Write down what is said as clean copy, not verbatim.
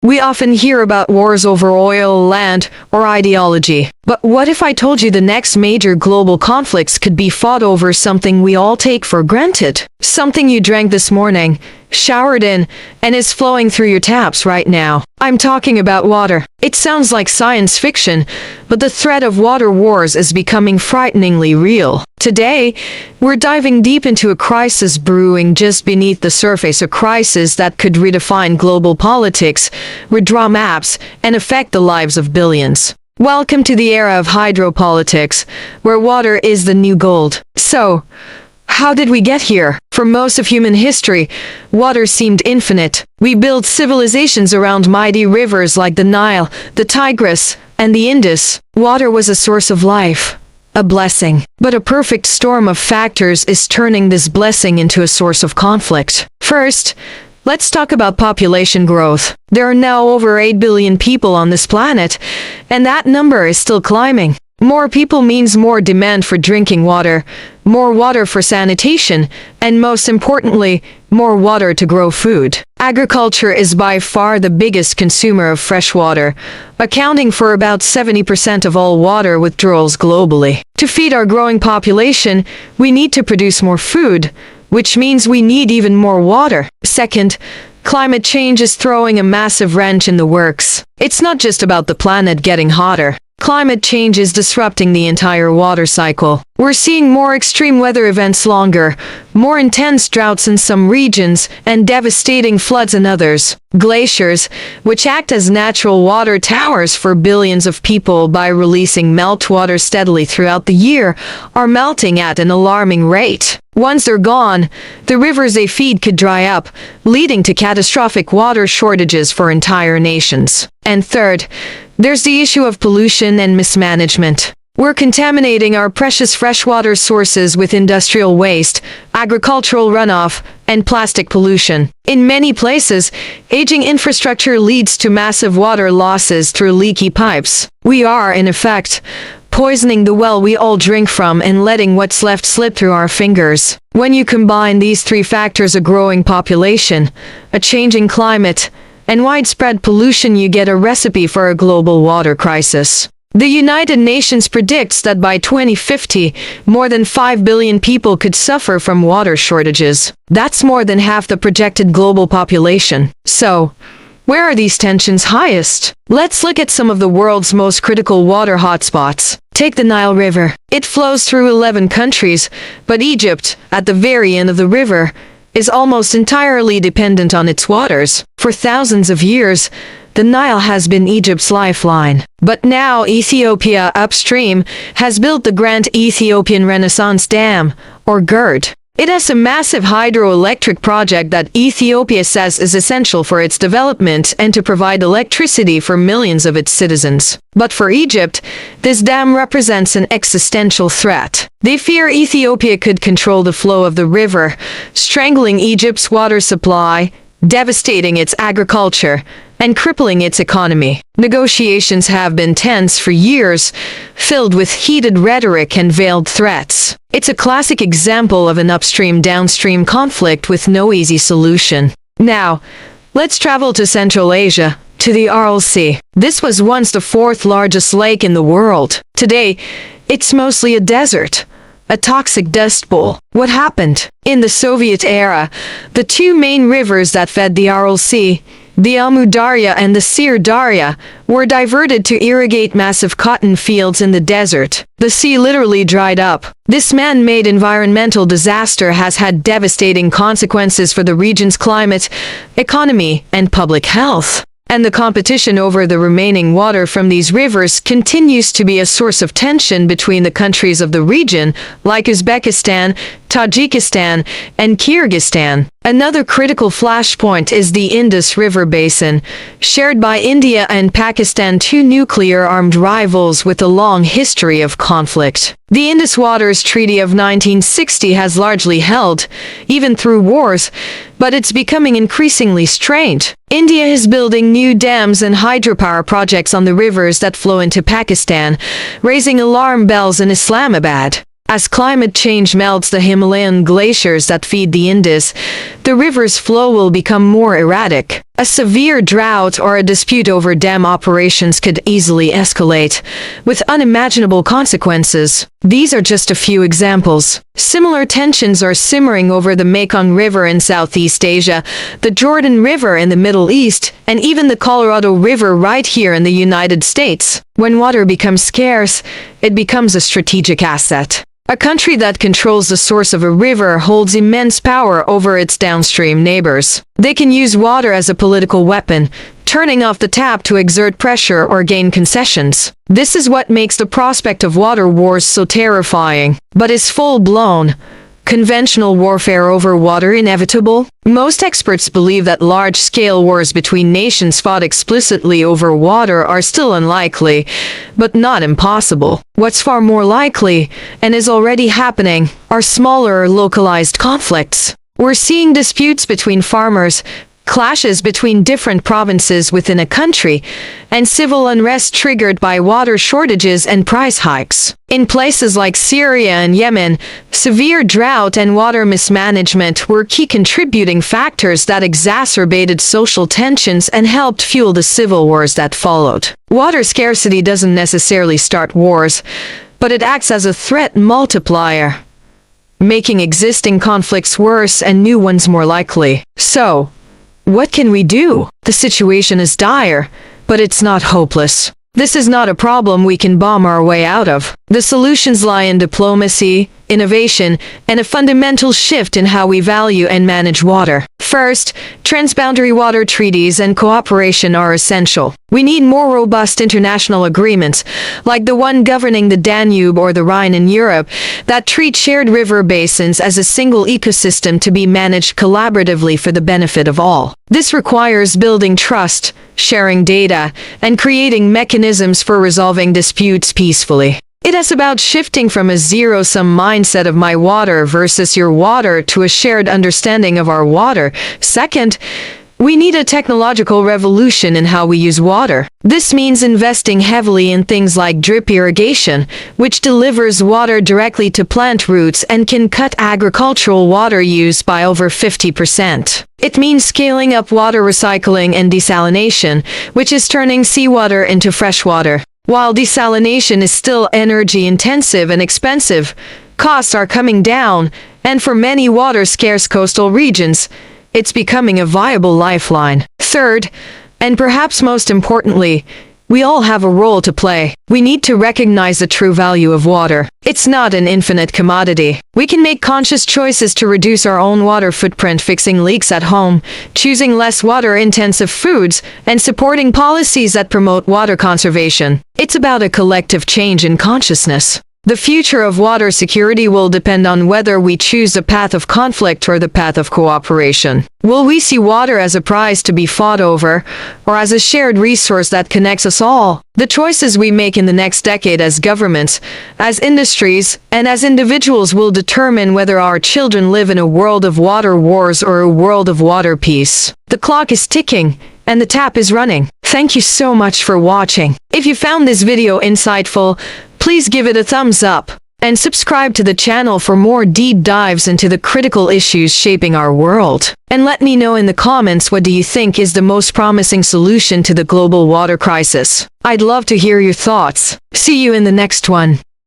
We often hear about wars over oil, land, or ideology. But what if I told you the next major global conflicts could be fought over something we all take for granted? Something you drank this morning, showered in, and is flowing through your taps right now. I'm talking about water. It sounds like science fiction, but the threat of water wars is becoming frighteningly real. Today, we're diving deep into a crisis brewing just beneath the surface, a crisis that could redefine global politics, redraw maps, and affect the lives of billions. Welcome to the era of hydropolitics, where water is the new gold. So, how did we get here? For most of human history, water seemed infinite. We built civilizations around mighty rivers like the Nile, the Tigris, and the Indus. Water was a source of life, a blessing. But a perfect storm of factors is turning this blessing into a source of conflict. First, let's talk about population growth. There are now over 8 billion people on this planet, and that number is still climbing. More people means more demand for drinking water, more water for sanitation, and most importantly, more water to grow food. Agriculture is by far the biggest consumer of fresh water, accounting for about 70% of all water withdrawals globally. To feed our growing population, we need to produce more food, which means we need even more water. Second, climate change is throwing a massive wrench in the works. It's not just about the planet getting hotter. Climate change is disrupting the entire water cycle. We're seeing more extreme weather events longer, more intense droughts in some regions, and devastating floods in others. Glaciers, which act as natural water towers for billions of people by releasing meltwater steadily throughout the year, are melting at an alarming rate. Once they're gone, the rivers they feed could dry up, leading to catastrophic water shortages for entire nations. And third, there's the issue of pollution and mismanagement. We're contaminating our precious freshwater sources with industrial waste, agricultural runoff, and plastic pollution. In many places, aging infrastructure leads to massive water losses through leaky pipes. We are, in effect, poisoning the well we all drink from and letting what's left slip through our fingers. When you combine these three factors, a growing population, a changing climate, and widespread pollution, you get a recipe for a global water crisis. The United Nations predicts that by 2050, more than 5 billion people could suffer from water shortages. That's more than half the projected global population. So, where are these tensions highest? Let's look at some of the world's most critical water hotspots. Take the Nile River. It flows through 11 countries, but Egypt, at the very end of the river, is almost entirely dependent on its waters. For thousands of years, the Nile has been Egypt's lifeline. But now Ethiopia upstream has built the Grand Ethiopian Renaissance Dam, or GERD. It has a massive hydroelectric project that Ethiopia says is essential for its development and to provide electricity for millions of its citizens. But for Egypt, this dam represents an existential threat. They fear Ethiopia could control the flow of the river, strangling Egypt's water supply, devastating its agriculture, and crippling its economy. Negotiations have been tense for years, filled with heated rhetoric and veiled threats. It's a classic example of an upstream-downstream conflict with no easy solution. Now, let's travel to Central Asia, to the Aral Sea. This was once the fourth largest lake in the world. Today, it's mostly a desert, a toxic dust bowl. What happened? In the Soviet era, the two main rivers that fed the Aral Sea, the Amu Darya and the Sir Darya, were diverted to irrigate massive cotton fields in the desert. The sea literally dried up. This man-made environmental disaster has had devastating consequences for the region's climate, economy, and public health. And the competition over the remaining water from these rivers continues to be a source of tension between the countries of the region, like Uzbekistan, Tajikistan, and Kyrgyzstan. Another critical flashpoint is the Indus River Basin, shared by India and Pakistan, two nuclear-armed rivals with a long history of conflict. The Indus Waters Treaty of 1960 has largely held, even through wars, but it's becoming increasingly strained. India is building new dams and hydropower projects on the rivers that flow into Pakistan, raising alarm bells in Islamabad. As climate change melts the Himalayan glaciers that feed the Indus, the river's flow will become more erratic. A severe drought or a dispute over dam operations could easily escalate, with unimaginable consequences. These are just a few examples. Similar tensions are simmering over the Mekong River in Southeast Asia, the Jordan River in the Middle East, and even the Colorado River right here in the United States. When water becomes scarce, it becomes a strategic asset. A country that controls the source of a river holds immense power over its downstream neighbors. They can use water as a political weapon, turning off the tap to exert pressure or gain concessions. This is what makes the prospect of water wars so terrifying. But is full-blown, conventional warfare over water inevitable? Most experts believe that large-scale wars between nations fought explicitly over water are still unlikely, but not impossible. What's far more likely, and is already happening, are smaller, localized conflicts. We're seeing disputes between farmers, clashes between different provinces within a country, and civil unrest triggered by water shortages and price hikes. In places like Syria and Yemen, severe drought and water mismanagement were key contributing factors that exacerbated social tensions and helped fuel the civil wars that followed. Water scarcity doesn't necessarily start wars, but it acts as a threat multiplier, making existing conflicts worse and new ones more likely. So, what can we do? The situation is dire, but it's not hopeless. This is not a problem we can bomb our way out of. The solutions lie in diplomacy, innovation, and a fundamental shift in how we value and manage water. First, transboundary water treaties and cooperation are essential. We need more robust international agreements, like the one governing the Danube or the Rhine in Europe, that treat shared river basins as a single ecosystem to be managed collaboratively for the benefit of all. This requires building trust, sharing data, and creating mechanisms for resolving disputes peacefully. It is about shifting from a zero-sum mindset of my water versus your water to a shared understanding of our water. Second, we need a technological revolution in how we use water. This means investing heavily in things like drip irrigation, which delivers water directly to plant roots and can cut agricultural water use by over 50%. It means scaling up water recycling and desalination, which is turning seawater into fresh water. While desalination is still energy-intensive and expensive, costs are coming down, and for many water-scarce coastal regions, it's becoming a viable lifeline. Third, and perhaps most importantly, we all have a role to play. We need to recognize the true value of water. It's not an infinite commodity. We can make conscious choices to reduce our own water footprint, fixing leaks at home, choosing less water-intensive foods, and supporting policies that promote water conservation. It's about a collective change in consciousness. The future of water security will depend on whether we choose the path of conflict or the path of cooperation. Will we see water as a prize to be fought over, or as a shared resource that connects us all? The choices we make in the next decade as governments, as industries, and as individuals will determine whether our children live in a world of water wars or a world of water peace. The clock is ticking, and the tap is running. Thank you so much for watching. If you found this video insightful, please give it a thumbs up, and subscribe to the channel for more deep dives into the critical issues shaping our world. And let me know in the comments, what do you think is the most promising solution to the global water crisis? I'd love to hear your thoughts. See you in the next one.